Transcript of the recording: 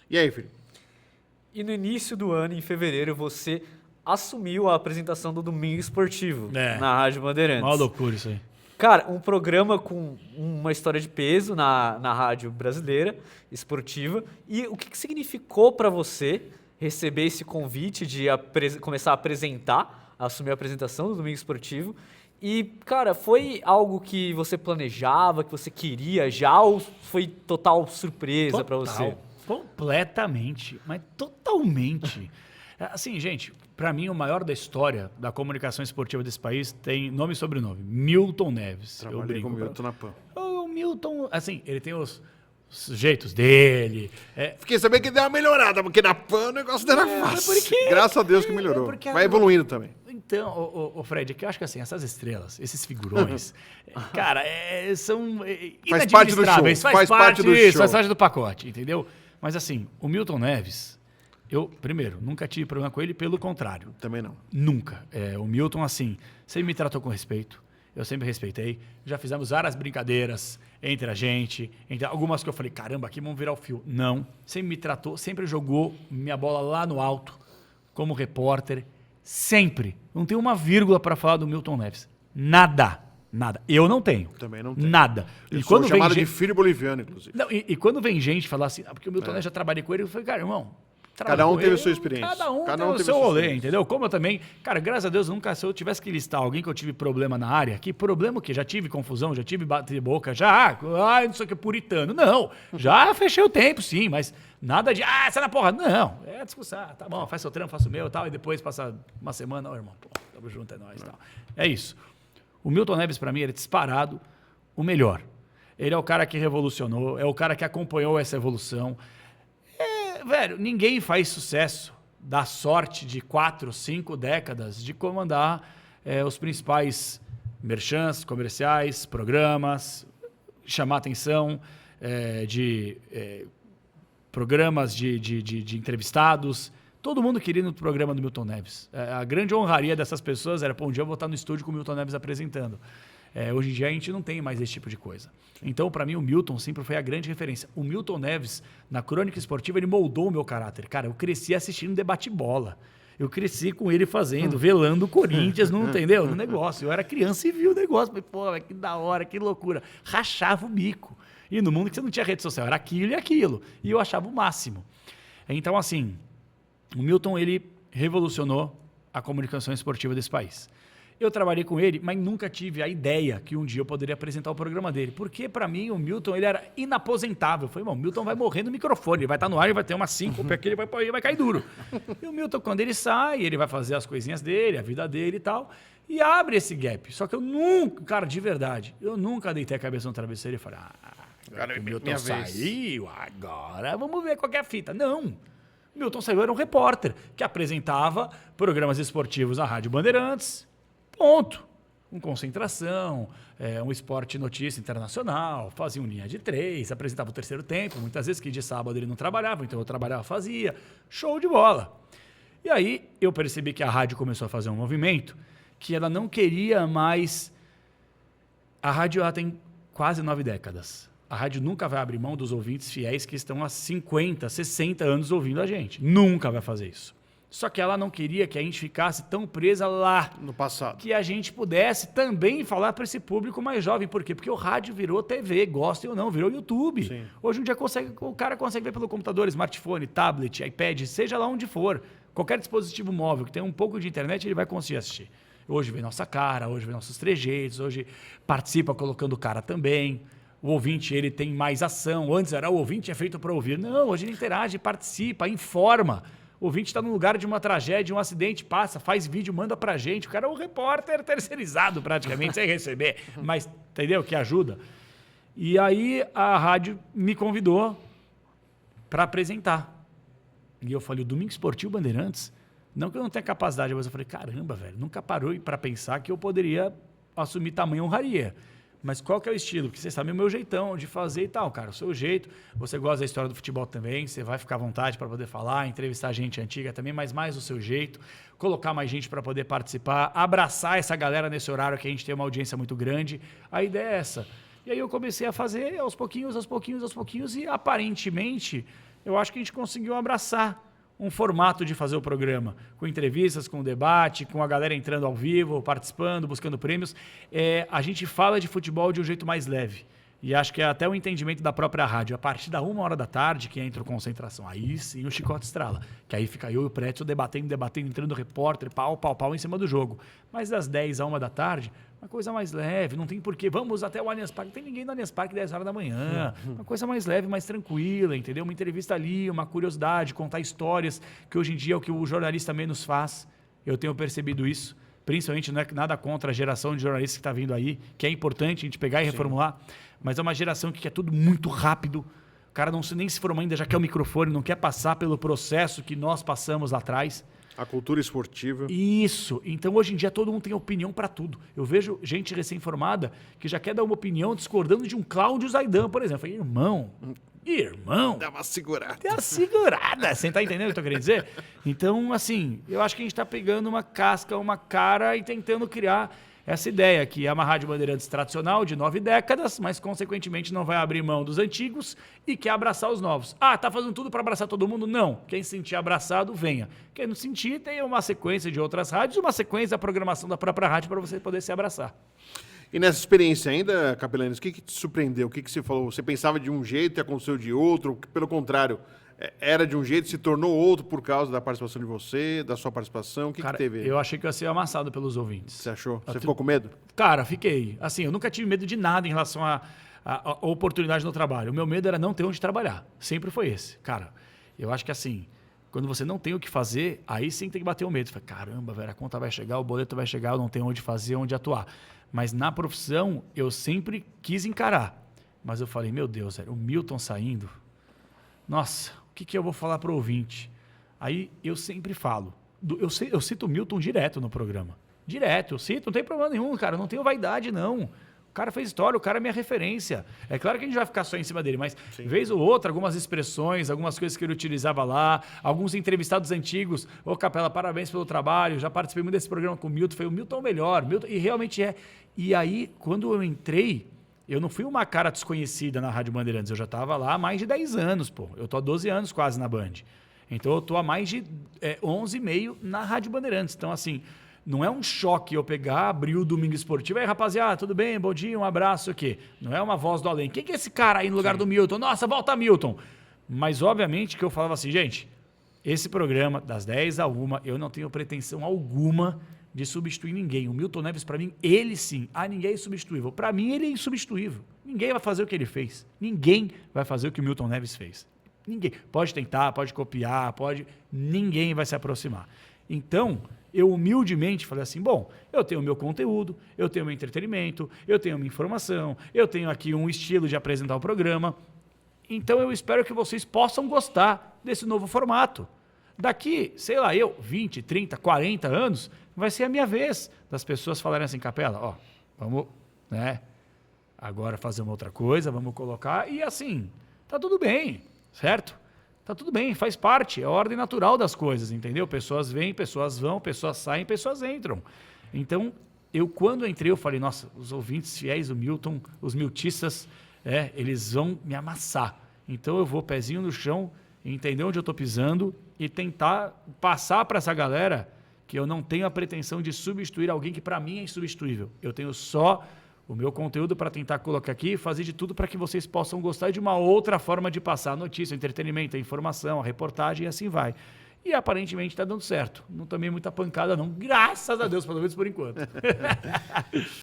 E aí, filho? E no início do ano, em fevereiro, você assumiu a apresentação do Domingo Esportivo na Rádio Bandeirantes. Uma loucura isso aí. Cara, um programa com uma história de peso na rádio brasileira, esportiva. E o que significou para você receber esse convite de começar a apresentar, assumir a apresentação do Domingo Esportivo? E, cara, foi algo que você planejava, que você queria já, ou foi total surpresa para você? Completamente, mas totalmente. Assim, gente, para mim o maior da história da comunicação esportiva desse país tem nome e sobrenome, Milton Neves. Trabalhei com o Milton na PAN. O Milton, assim, ele tem os jeitos dele. Fiquei sabendo que deu uma melhorada, porque na PAN o negócio não era fácil. Graças a Deus que melhorou. Vai evoluindo também. Então, o Fred, que eu acho que assim, essas estrelas, esses figurões, cara, são faz parte do show. Faz parte do show. Faz parte do pacote, entendeu? Mas assim, o Milton Neves, eu, primeiro, nunca tive problema com ele, pelo contrário. Também não. Nunca. O Milton, assim, sempre me tratou com respeito. Eu sempre respeitei. Já fizemos várias brincadeiras entre a gente. Algumas que eu falei, caramba, aqui vamos virar o fio. Não. Sempre me tratou, sempre jogou minha bola lá no alto, como repórter. Sempre. Não tenho uma vírgula para falar do Milton Neves. Nada. Eu não tenho. Também não tenho. Nada. Eu sou chamado de filho boliviano, inclusive. Não, e quando vem gente falar assim, porque o Milton Neves já trabalhei com ele, eu falei, cara, irmão, cada um teve a sua experiência. Cada um teve o seu rolê, entendeu? Como eu também, cara, graças a Deus, nunca, se eu tivesse que listar alguém que eu tive problema na área, que problema que já tive confusão, já tive bater boca, não sei o que, puritano. Não, já fechei o tempo, sim, mas nada de, sai na porra. Não, é discussão, tá bom, faz seu trampo, faço o meu e tal, e depois passa uma semana, irmão, pô, tamo junto, é nóis e tal. É isso. O Milton Neves, pra mim, ele é disparado o melhor. Ele é o cara que revolucionou, é o cara que acompanhou essa evolução. Velho, ninguém faz sucesso, dá sorte de 4, 5 décadas de comandar os principais merchants, comerciais, programas, chamar atenção de programas de entrevistados. Todo mundo queria ir no programa do Milton Neves. A grande honraria dessas pessoas era, um dia eu vou estar no estúdio com o Milton Neves apresentando. Hoje em dia a gente não tem mais esse tipo de coisa. Então, para mim, o Milton sempre foi a grande referência. O Milton Neves, na crônica esportiva, ele moldou o meu caráter. Cara, eu cresci assistindo debate-bola. Eu cresci com ele fazendo, velando o Corinthians, não entendeu? No negócio. Eu era criança e vi o negócio. Falei, pô, que da hora, que loucura. Rachava o bico. E no mundo que você não tinha rede social, era aquilo e aquilo. E eu achava o máximo. Então, assim, o Milton, ele revolucionou a comunicação esportiva desse país. Eu trabalhei com ele, mas nunca tive a ideia que um dia eu poderia apresentar o programa dele. Porque, para mim, o Milton ele era inaposentável. Eu falei, irmão, o Milton vai morrer no microfone, ele vai estar no ar, ele vai ter uma síncope aqui, ele vai cair duro. E o Milton, quando ele sai, ele vai fazer as coisinhas dele, a vida dele e tal, e abre esse gap. Só que eu nunca, cara, de verdade, eu nunca deitei a cabeça no travesseiro e falei, agora o Milton saiu, agora vamos ver qual que é a fita. Não. Milton saiu, era um repórter que apresentava programas esportivos na Rádio Bandeirantes. Ponto. Com concentração, um esporte notícia internacional, fazia um linha de 3, apresentava o terceiro tempo, muitas vezes que de sábado ele não trabalhava, então eu trabalhava, fazia. Show de bola. E aí eu percebi que a rádio começou a fazer um movimento que ela não queria mais... A rádio ela tem quase 9 décadas. A rádio nunca vai abrir mão dos ouvintes fiéis que estão há 50, 60 anos ouvindo a gente. Nunca vai fazer isso. Só que ela não queria que a gente ficasse tão presa lá. No passado. Que a gente pudesse também falar para esse público mais jovem. Por quê? Porque o rádio virou TV, gostem ou não, virou YouTube. Sim. Hoje em dia o cara consegue ver pelo computador, smartphone, tablet, iPad, seja lá onde for. Qualquer dispositivo móvel que tenha um pouco de internet, ele vai conseguir assistir. Hoje vê nossa cara, hoje vê nossos trejeitos, hoje participa colocando o cara também. O ouvinte, ele tem mais ação. Antes era o ouvinte é feito para ouvir. Não, hoje ele interage, participa, informa. O ouvinte está no lugar de uma tragédia, um acidente, passa, faz vídeo, manda pra gente. O cara é um repórter terceirizado praticamente, sem receber. Mas, entendeu? Que ajuda. E aí a rádio me convidou para apresentar. E eu falei, o Domingo Esportivo Bandeirantes? Não que eu não tenha capacidade, mas eu falei, caramba, velho, nunca parou para pensar que eu poderia assumir tamanha honraria. Mas qual que é o estilo? Porque você sabe o meu jeitão de fazer e tal, cara. O seu jeito, você gosta da história do futebol também, você vai ficar à vontade para poder falar, entrevistar gente antiga também, mas mais o seu jeito, colocar mais gente para poder participar, abraçar essa galera nesse horário que a gente tem uma audiência muito grande. A ideia é essa. E aí eu comecei a fazer aos pouquinhos, e aparentemente eu acho que a gente conseguiu abraçar um formato de fazer o programa, com entrevistas, com debate, com a galera entrando ao vivo, participando, buscando prêmios. A gente fala de futebol de um jeito mais leve. E acho que é até o entendimento da própria rádio. A partir da 1h que entra o Concentração. Aí sim o chicote estrala. Que aí fica eu e o Prétio debatendo, entrando repórter, pau em cima do jogo. Mas das 10 à 1h, uma coisa mais leve, não tem porquê. Vamos até o Allianz Parque. Não tem ninguém no Allianz Parque 10 horas da manhã. Uma coisa mais leve, mais tranquila, entendeu? Uma entrevista ali, uma curiosidade, contar histórias, que hoje em dia é o que o jornalista menos faz. Eu tenho percebido isso. Principalmente, não é nada contra a geração de jornalistas que está vindo aí, que é importante a gente pegar e reformular, mas é uma geração que quer tudo muito rápido. O cara nem se formou ainda, já quer o microfone, não quer passar pelo processo que nós passamos lá atrás. A cultura esportiva. Isso. Então, hoje em dia, todo mundo tem opinião para tudo. Eu vejo gente recém-formada que já quer dar uma opinião discordando de um Cláudio Zaidan, por exemplo. Eu falei, irmão... Dá uma segurada. Dá uma segurada. Você tá entendendo o que eu tô querendo dizer? Então, assim, eu acho que a gente tá pegando uma casca, uma cara e tentando criar essa ideia que é uma Rádio Bandeirantes tradicional de 9 décadas, mas, consequentemente, não vai abrir mão dos antigos e quer abraçar os novos. Tá fazendo tudo para abraçar todo mundo? Não. Quem se sentir abraçado, venha. Quem não sentir, tem uma sequência de outras rádios, uma sequência da programação da própria rádio para você poder se abraçar. E nessa experiência ainda, Capelanes, o que te surpreendeu? O que você falou? Você pensava de um jeito e aconteceu de outro? Pelo contrário, era de um jeito e se tornou outro por causa da participação de você, da sua participação? O que teve? Eu achei que eu ia ser amassado pelos ouvintes. Você achou? Você ficou com medo? Cara, fiquei. Assim, eu nunca tive medo de nada em relação à oportunidade no trabalho. O meu medo era não ter onde trabalhar. Sempre foi esse. Cara, eu acho que assim, quando você não tem o que fazer, aí sim tem que bater o medo. Você fala, caramba, velho, a conta vai chegar, o boleto vai chegar, eu não tenho onde fazer, onde atuar. Mas na profissão, eu sempre quis encarar. Mas eu falei, meu Deus, o Milton saindo, nossa, o que eu vou falar para o ouvinte? Aí eu sempre falo, eu cito o Milton direto no programa. Direto, eu cito, não tem problema nenhum, cara, não tenho vaidade, não. O cara fez história, o cara é minha referência. É claro que a gente vai ficar só em cima dele, mas vez ou outra, algumas expressões, algumas coisas que ele utilizava lá, alguns entrevistados antigos. Ô, Capela, parabéns pelo trabalho, já participei muito desse programa com o Milton, foi o Milton melhor, e realmente é. E aí, quando eu entrei, eu não fui uma cara desconhecida na Rádio Bandeirantes, eu já estava lá há mais de 10 anos, pô. Eu tô há 12 anos quase na Band. Então, eu tô há mais de 11,5 na Rádio Bandeirantes. Então, assim, não é um choque eu pegar, abrir o Domingo Esportivo. Aí, rapaziada, tudo bem? Bom dia, um abraço aqui. Não é uma voz do além. Quem que é esse cara aí no lugar do Milton? Nossa, volta Milton. Mas, obviamente, que eu falava assim, gente, esse programa, das 10 à 1, eu não tenho pretensão alguma de substituir ninguém. O Milton Neves, para mim, ele sim. Ninguém é insubstituível. Para mim, ele é insubstituível. Ninguém vai fazer o que ele fez. Ninguém vai fazer o que o Milton Neves fez. Ninguém. Pode tentar, pode copiar, ninguém vai se aproximar. Então, eu humildemente falei assim, bom, eu tenho o meu conteúdo, eu tenho o meu entretenimento, eu tenho a minha informação, eu tenho aqui um estilo de apresentar o programa. Então, eu espero que vocês possam gostar desse novo formato. Daqui, sei lá, 20, 30, 40 anos, vai ser a minha vez das pessoas falarem assim, Capela, vamos, né, agora fazer uma outra coisa, vamos colocar, e assim, tá tudo bem, certo? Tá tudo bem, faz parte, é a ordem natural das coisas, entendeu? Pessoas vêm, pessoas vão, pessoas saem, pessoas entram. Então, quando entrei, eu falei, nossa, os ouvintes fiéis, o Milton, os miltistas, eles vão me amassar. Então, eu vou pezinho no chão, entender onde eu estou pisando e tentar passar para essa galera que eu não tenho a pretensão de substituir alguém que para mim é insubstituível. Eu tenho só o meu conteúdo para tentar colocar aqui e fazer de tudo para que vocês possam gostar de uma outra forma de passar a notícia, o entretenimento, a informação, a reportagem e assim vai. E aparentemente está dando certo. Não tomei muita pancada não, graças a Deus, pelo menos por enquanto.